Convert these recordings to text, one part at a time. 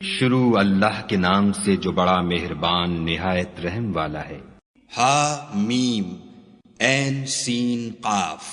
شروع اللہ کے نام سے جو بڑا مہربان نہایت رحم والا ہے۔ ہا میم عین سین قاف۔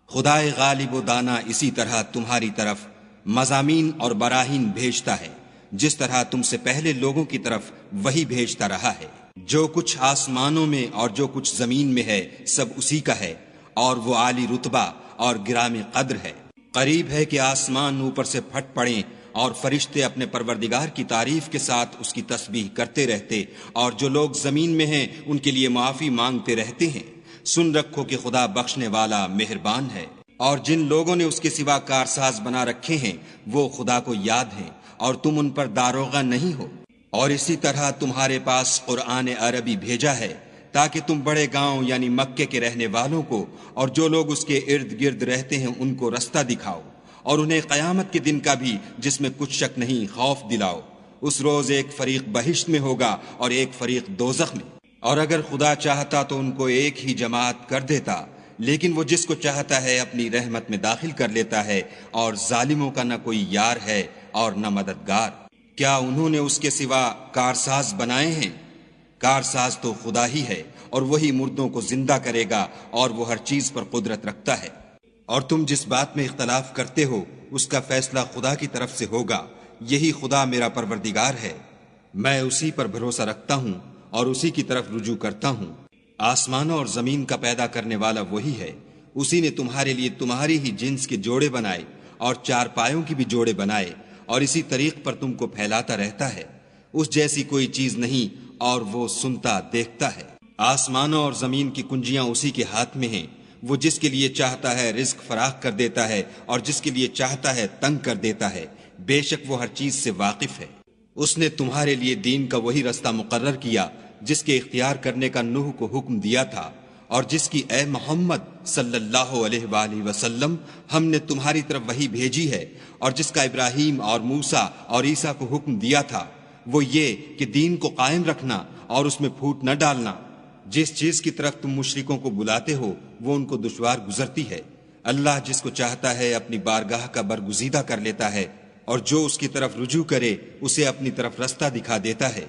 خدائے غالب و دانا اسی طرح تمہاری طرف مضامین اور براہین بھیجتا ہے جس طرح تم سے پہلے لوگوں کی طرف وہی بھیجتا رہا ہے۔ جو کچھ آسمانوں میں اور جو کچھ زمین میں ہے سب اسی کا ہے، اور وہ عالی رتبہ اور گرام قدر ہے۔ قریب ہے کہ آسمان اوپر سے پھٹ پڑیں اور فرشتے اپنے پروردگار کی تعریف کے ساتھ اس کی تسبیح کرتے رہتے، اور جو لوگ زمین میں ہیں ان کے لیے معافی مانگتے رہتے ہیں۔ سن رکھو کہ خدا بخشنے والا مہربان ہے۔ اور جن لوگوں نے اس کے سوا کارساز بنا رکھے ہیں وہ خدا کو یاد ہیں، اور تم ان پر داروغہ نہیں ہو۔ اور اسی طرح تمہارے پاس قرآن عربی بھیجا ہے تاکہ تم بڑے گاؤں یعنی مکے کے رہنے والوں کو اور جو لوگ اس کے ارد گرد رہتے ہیں ان کو رستہ دکھاؤ، اور انہیں قیامت کے دن کا بھی جس میں کچھ شک نہیں خوف دلاؤ۔ اس روز ایک فریق بہشت میں ہوگا اور ایک فریق دوزخ میں، اور اگر خدا چاہتا تو ان کو ایک ہی جماعت کر دیتا، لیکن وہ جس کو چاہتا ہے اپنی رحمت میں داخل کر لیتا ہے، اور ظالموں کا نہ کوئی یار ہے اور نہ مددگار۔ کیا انہوں نے اس کے سوا کارساز بنائے ہیں؟ کارساز تو خدا ہی ہے، اور وہی مردوں کو زندہ کرے گا، اور وہ ہر چیز پر قدرت رکھتا ہے۔ اور تم جس بات میں اختلاف کرتے ہو اس کا فیصلہ خدا کی طرف سے ہوگا۔ یہی خدا میرا پروردگار ہے، میں اسی پر بھروسہ رکھتا ہوں اور اسی کی طرف رجوع کرتا ہوں۔ آسمانوں اور زمین کا پیدا کرنے والا وہی ہے۔ اسی نے تمہارے لیے تمہاری ہی جنس کے جوڑے بنائے اور چار پایوں کی بھی جوڑے بنائے، اور اسی طریق پر تم کو پھیلاتا رہتا ہے۔ اس جیسی کوئی چیز نہیں، اور وہ سنتا دیکھتا ہے۔ آسمانوں اور زمین کی کنجیاں اسی کے ہاتھ میں ہیں۔ وہ جس کے لیے چاہتا ہے رزق فراخ کر دیتا ہے، اور جس کے لیے چاہتا ہے تنگ کر دیتا ہے۔ بے شک وہ ہر چیز سے واقف ہے۔ اس نے تمہارے لیے دین کا وہی رستہ مقرر کیا جس کے اختیار کرنے کا نوح کو حکم دیا تھا، اور جس کی اے محمد صلی اللہ علیہ وآلہ وسلم ہم نے تمہاری طرف وہی بھیجی ہے، اور جس کا ابراہیم اور موسیٰ اور عیسیٰ کو حکم دیا تھا، وہ یہ کہ دین کو قائم رکھنا اور اس میں پھوٹ نہ ڈالنا۔ جس چیز کی طرف تم مشرکوں کو بلاتے ہو وہ ان کو دشوار گزرتی ہے۔ اللہ جس کو چاہتا ہے اپنی بارگاہ کا برگزیدہ کر لیتا ہے، اور جو اس کی طرف رجوع کرے اسے اپنی طرف رستہ دکھا دیتا ہے۔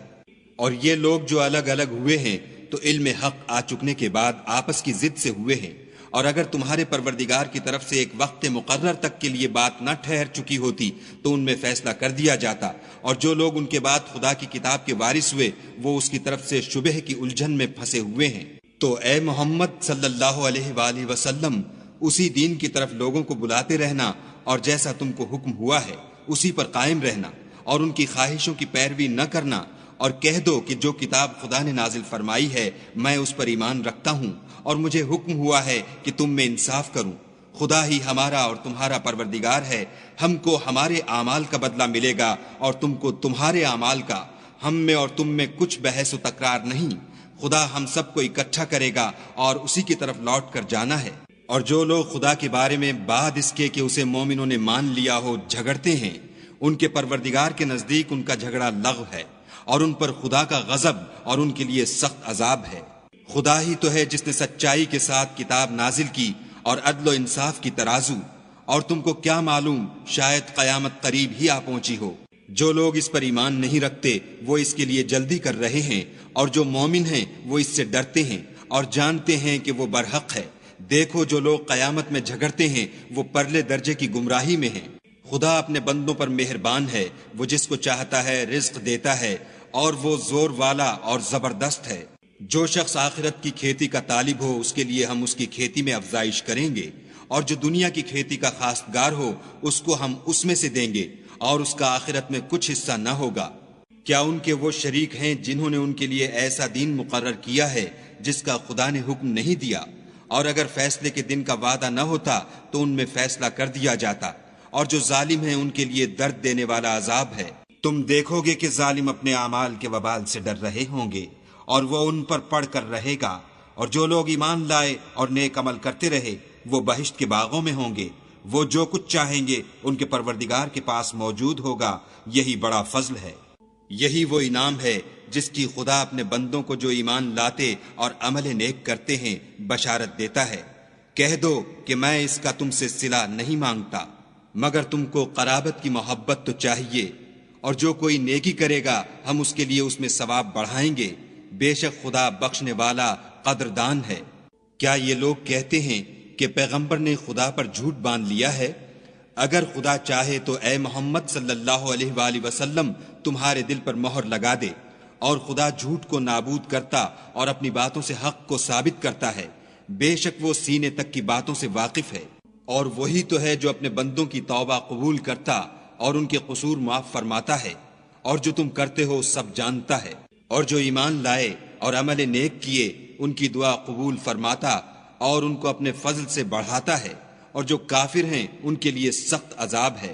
اور یہ لوگ جو الگ الگ ہوئے ہیں تو علم حق آ چکنے کے بعد آپس کی ضد سے ہوئے ہیں، اور اگر تمہارے پروردگار کی طرف سے ایک وقت مقرر تک کے لیے بات نہ ٹھہر چکی ہوتی تو ان میں فیصلہ کر دیا جاتا، اور جو لوگ ان کے بعد خدا کی کتاب کے وارث ہوئے وہ اس کی طرف سے شبہ کی الجھن میں پھنسے ہوئے ہیں۔ تو اے محمد صلی اللہ علیہ وآلہ وسلم اسی دین کی طرف لوگوں کو بلاتے رہنا، اور جیسا تم کو حکم ہوا ہے اسی پر قائم رہنا، اور ان کی خواہشوں کی پیروی نہ کرنا، اور کہہ دو کہ جو کتاب خدا نے نازل فرمائی ہے میں اس پر ایمان رکھتا ہوں، اور مجھے حکم ہوا ہے کہ تم میں انصاف کروں۔ خدا ہی ہمارا اور تمہارا پروردگار ہے، ہم کو ہمارے اعمال کا بدلہ ملے گا اور تم کو تمہارے اعمال کا۔ ہم میں اور تم میں کچھ بحث و تکرار نہیں، خدا ہم سب کو اکٹھا کرے گا اور اسی کی طرف لوٹ کر جانا ہے۔ اور جو لوگ خدا کے بارے میں بعد اس کے کہ اسے مومنوں نے مان لیا ہو جھگڑتے ہیں، ان کے پروردگار کے نزدیک ان کا جھگڑا لغو ہے، اور ان پر خدا کا غضب اور ان کے لیے سخت عذاب ہے۔ خدا ہی تو ہے جس نے سچائی کے ساتھ کتاب نازل کی اور عدل و انصاف کی ترازو، اور تم کو کیا معلوم شاید قیامت قریب ہی آ پہنچی ہو۔ جو لوگ اس پر ایمان نہیں رکھتے وہ اس کے لیے جلدی کر رہے ہیں، اور جو مومن ہیں وہ اس سے ڈرتے ہیں اور جانتے ہیں کہ وہ برحق ہے۔ دیکھو جو لوگ قیامت میں جھگڑتے ہیں وہ پرلے درجے کی گمراہی میں ہیں۔ خدا اپنے بندوں پر مہربان ہے، وہ جس کو چاہتا ہے رزق دیتا ہے، اور وہ زور والا اور زبردست ہے۔ جو شخص آخرت کی کھیتی کا طالب ہو اس کے لیے ہم اس کی کھیتی میں افزائش کریں گے، اور جو دنیا کی کھیتی کا خواستگار ہو اس کو ہم اس میں سے دیں گے، اور اس کا آخرت میں کچھ حصہ نہ ہوگا۔ کیا ان کے وہ شریک ہیں جنہوں نے ان کے لیے ایسا دین مقرر کیا ہے جس کا خدا نے حکم نہیں دیا؟ اور اگر فیصلے کے دن کا وعدہ نہ ہوتا تو ان میں فیصلہ کر دیا جاتا، اور جو ظالم ہیں ان کے لیے درد دینے والا عذاب ہے۔ تم دیکھو گے کہ ظالم اپنے اعمال کے وبال سے ڈر رہے ہوں گے، اور وہ ان پر پڑھ کر رہے گا، اور جو لوگ ایمان لائے اور نیک عمل کرتے رہے وہ بہشت کے باغوں میں ہوں گے۔ وہ جو کچھ چاہیں گے ان کے پروردگار کے پاس موجود ہوگا، یہی بڑا فضل ہے۔ یہی وہ انعام ہے جس کی خدا اپنے بندوں کو جو ایمان لاتے اور عمل نیک کرتے ہیں بشارت دیتا ہے۔ کہہ دو کہ میں اس کا تم سے صلہ نہیں مانگتا، مگر تم کو قرابت کی محبت تو چاہیے، اور جو کوئی نیکی کرے گا ہم اس کے لیے اس میں ثواب بڑھائیں گے، بے شک خدا بخشنے والا قدردان ہے۔ کیا یہ لوگ کہتے ہیں کہ پیغمبر نے خدا پر جھوٹ باندھ لیا ہے؟ اگر خدا چاہے تو اے محمد صلی اللہ علیہ وآلہ وسلم تمہارے دل پر مہر لگا دے، اور خدا جھوٹ کو نابود کرتا اور اپنی باتوں سے حق کو ثابت کرتا ہے، بے شک وہ سینے تک کی باتوں سے واقف ہے۔ اور وہی تو ہے جو اپنے بندوں کی توبہ قبول کرتا اور ان کے قصور معاف فرماتا ہے، اور جو تم کرتے ہو سب جانتا ہے۔ اور جو ایمان لائے اور عمل نیک کیے ان کی دعا قبول فرماتا اور ان کو اپنے فضل سے بڑھاتا ہے، اور جو کافر ہیں ان کے لیے سخت عذاب ہے۔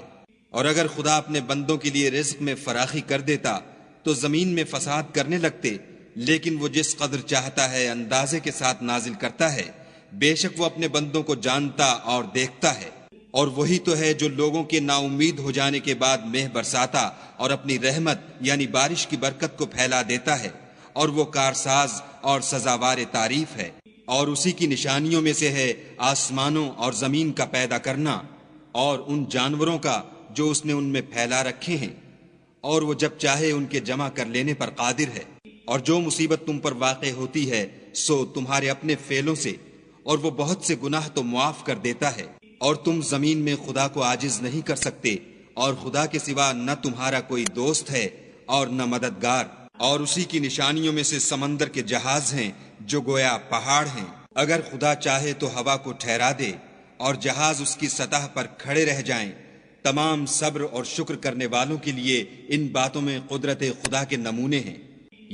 اور اگر خدا اپنے بندوں کے لیے رزق میں فراخی کر دیتا تو زمین میں فساد کرنے لگتے، لیکن وہ جس قدر چاہتا ہے اندازے کے ساتھ نازل کرتا ہے، بے شک وہ اپنے بندوں کو جانتا اور دیکھتا ہے۔ اور وہی تو ہے جو لوگوں کے نا امید ہو جانے کے بعد مہ برساتا اور اپنی رحمت یعنی بارش کی برکت کو پھیلا دیتا ہے، اور وہ کارساز اور سزاوار تعریف ہے۔ اور اسی کی نشانیوں میں سے ہے آسمانوں اور زمین کا پیدا کرنا، اور ان جانوروں کا جو اس نے ان میں پھیلا رکھے ہیں، اور وہ جب چاہے ان کے جمع کر لینے پر قادر ہے۔ اور جو مصیبت تم پر واقع ہوتی ہے سو تمہارے اپنے فعلوں سے، اور وہ بہت سے گناہ تو معاف کر دیتا ہے۔ اور تم زمین میں خدا کو عاجز نہیں کر سکتے، اور خدا کے سوا نہ تمہارا کوئی دوست ہے اور نہ مددگار۔ اور اسی کی نشانیوں میں سے سمندر کے جہاز ہیں جو گویا پہاڑ ہیں۔ اگر خدا چاہے تو ہوا کو ٹھہرا دے اور جہاز اس کی سطح پر کھڑے رہ جائیں۔ تمام صبر اور شکر کرنے والوں کے لیے ان باتوں میں قدرت خدا کے نمونے ہیں۔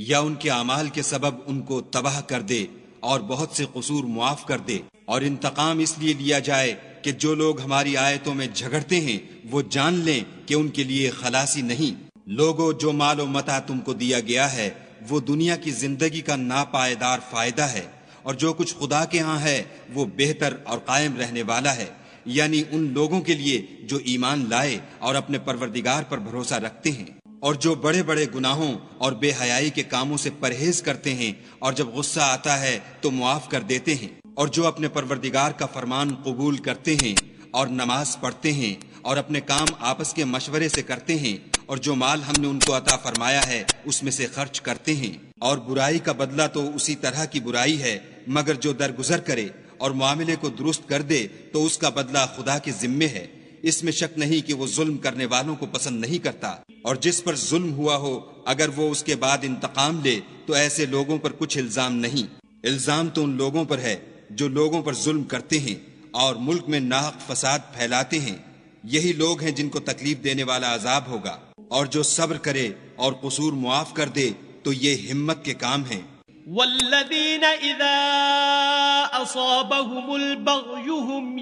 یا ان کے اعمال کے سبب ان کو تباہ کر دے اور بہت سے قصور معاف کر دے۔ اور انتقام اس لیے لیا جائے کہ جو لوگ ہماری آیتوں میں جھگڑتے ہیں وہ جان لیں کہ ان کے لیے خلاصی نہیں۔ لوگوں، جو مال و متاع تم کو دیا گیا ہے وہ دنیا کی زندگی کا ناپائیدار فائدہ ہے، اور جو کچھ خدا کے ہاں ہے وہ بہتر اور قائم رہنے والا ہے، یعنی ان لوگوں کے لیے جو ایمان لائے اور اپنے پروردگار پر بھروسہ رکھتے ہیں، اور جو بڑے بڑے گناہوں اور بے حیائی کے کاموں سے پرہیز کرتے ہیں، اور جب غصہ آتا ہے تو معاف کر دیتے ہیں، اور جو اپنے پروردگار کا فرمان قبول کرتے ہیں اور نماز پڑھتے ہیں اور اپنے کام آپس کے مشورے سے کرتے ہیں، اور جو مال ہم نے ان کو عطا فرمایا ہے اس میں سے خرچ کرتے ہیں۔ اور برائی کا بدلہ تو اسی طرح کی برائی ہے، مگر جو درگزر کرے اور معاملے کو درست کر دے تو اس کا بدلہ خدا کے ذمے ہے۔ اس میں شک نہیں کہ وہ ظلم کرنے والوں کو پسند نہیں کرتا۔ اور جس پر ظلم ہوا ہو اگر وہ اس کے بعد انتقام لے تو ایسے لوگوں پر کچھ الزام نہیں۔ الزام تو ان لوگوں پر ہے جو لوگوں پر ظلم کرتے ہیں اور ملک میں ناحق فساد پھیلاتے ہیں۔ یہی لوگ ہیں جن کو تکلیف دینے والا عذاب ہوگا۔ اور جو صبر کرے اور قصور معاف کر دے تو یہ ہمت کے کام ہیں۔ والذین اذا اصابهم البغی هم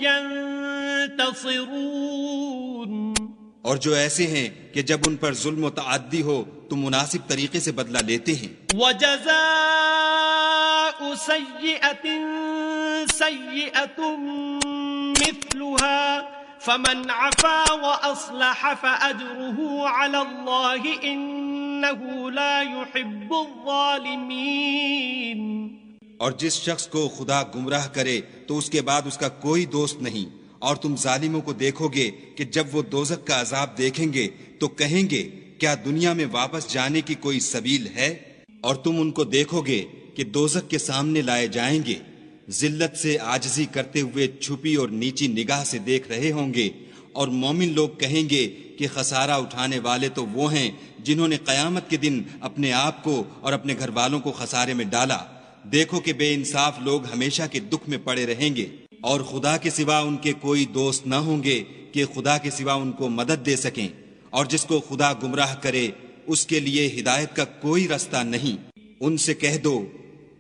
ينتصرون، اور جو ایسے ہیں کہ جب ان پر ظلم و تعدی ہو تو مناسب طریقے سے بدلہ لیتے ہیں۔ وجزاء سیئة سیئة مثلها فمن عفا وأصلح فأجره على الله إنه لا يحب الظالمين۔ اور جس شخص کو خدا گمراہ کرے تو اس کے بعد اس کا کوئی دوست نہیں، اور تم ظالموں کو دیکھو گے کہ جب وہ دوزخ کا عذاب دیکھیں گے تو کہیں گے کیا دنیا میں واپس جانے کی کوئی سبیل ہے؟ اور تم ان کو دیکھو گے کہ دوزخ کے سامنے لائے جائیں گے، ذلت سے عاجزی کرتے ہوئے چھپی اور نیچی نگاہ سے دیکھ رہے ہوں گے، اور مومن لوگ کہیں گے کہ خسارہ اٹھانے والے تو وہ ہیں جنہوں نے قیامت کے دن اپنے آپ کو اور اپنے گھر والوں کو خسارے میں ڈالا۔ دیکھو کہ بے انصاف لوگ ہمیشہ کے دکھ میں پڑے رہیں گے، اور خدا کے سوا ان کے کوئی دوست نہ ہوں گے کہ خدا کے سوا ان کو مدد دے سکیں۔ اور جس کو خدا گمراہ کرے اس کے لیے ہدایت کا کوئی رستہ نہیں۔ ان سے کہہ دو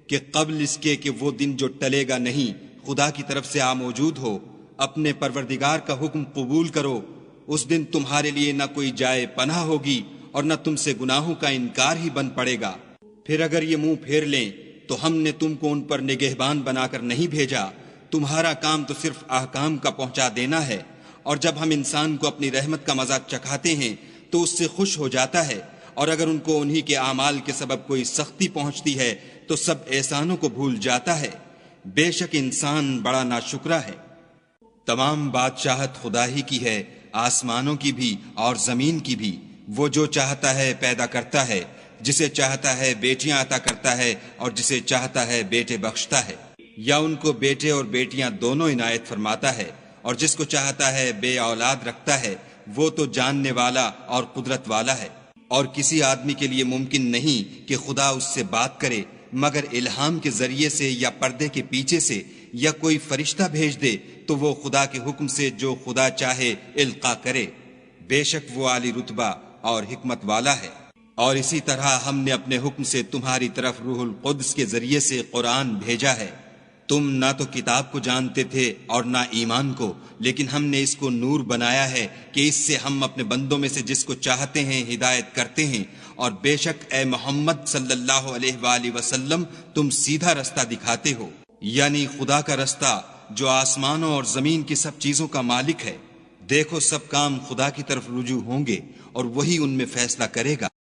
کہ قبل اس کے کہ وہ دن جو ٹلے گا نہیں خدا کی طرف سے موجود ہو، اپنے پروردگار کا حکم قبول کرو۔ اس دن تمہارے لیے نہ کوئی جائے پناہ ہوگی اور نہ تم سے گناہوں کا انکار ہی بن پڑے گا۔ پھر اگر یہ منہ پھیر لیں تو ہم نے تم کو ان پر نگہبان بنا کر نہیں بھیجا، تمہارا کام تو صرف احکام کا پہنچا دینا ہے۔ اور جب ہم انسان کو اپنی رحمت کا مزہ چکھاتے ہیں تو اس سے خوش ہو جاتا ہے، اور اگر ان کو انہی کے اعمال کے سبب کوئی سختی پہنچتی ہے تو سب احسانوں کو بھول جاتا ہے۔ بے شک انسان بڑا ناشکرا ہے۔ تمام بادشاہت خدا ہی کی ہے، آسمانوں کی بھی اور زمین کی بھی۔ وہ جو چاہتا ہے پیدا کرتا ہے، جسے چاہتا ہے بیٹیاں عطا کرتا ہے اور جسے چاہتا ہے بیٹے بخشتا ہے، یا ان کو بیٹے اور بیٹیاں دونوں عنایت فرماتا ہے، اور جس کو چاہتا ہے بے اولاد رکھتا ہے، وہ تو جاننے والا اور قدرت والا ہے۔ اور کسی آدمی کے لیے ممکن نہیں کہ خدا اس سے بات کرے مگر الہام کے ذریعے سے یا پردے کے پیچھے سے، یا کوئی فرشتہ بھیج دے تو وہ خدا کے حکم سے جو خدا چاہے القا کرے، بے شک وہ عالی رتبہ اور حکمت والا ہے۔ اور اسی طرح ہم نے اپنے حکم سے تمہاری طرف روح القدس کے ذریعے سے قرآن بھیجا ہے۔ تم نہ تو کتاب کو جانتے تھے اور نہ ایمان کو، لیکن ہم نے اس کو نور بنایا ہے کہ اس سے ہم اپنے بندوں میں سے جس کو چاہتے ہیں ہدایت کرتے ہیں، اور بے شک اے محمد صلی اللہ علیہ وآلہ وسلم تم سیدھا رستہ دکھاتے ہو، یعنی خدا کا رستہ جو آسمانوں اور زمین کی سب چیزوں کا مالک ہے۔ دیکھو سب کام خدا کی طرف رجوع ہوں گے اور وہی ان میں فیصلہ کرے گا۔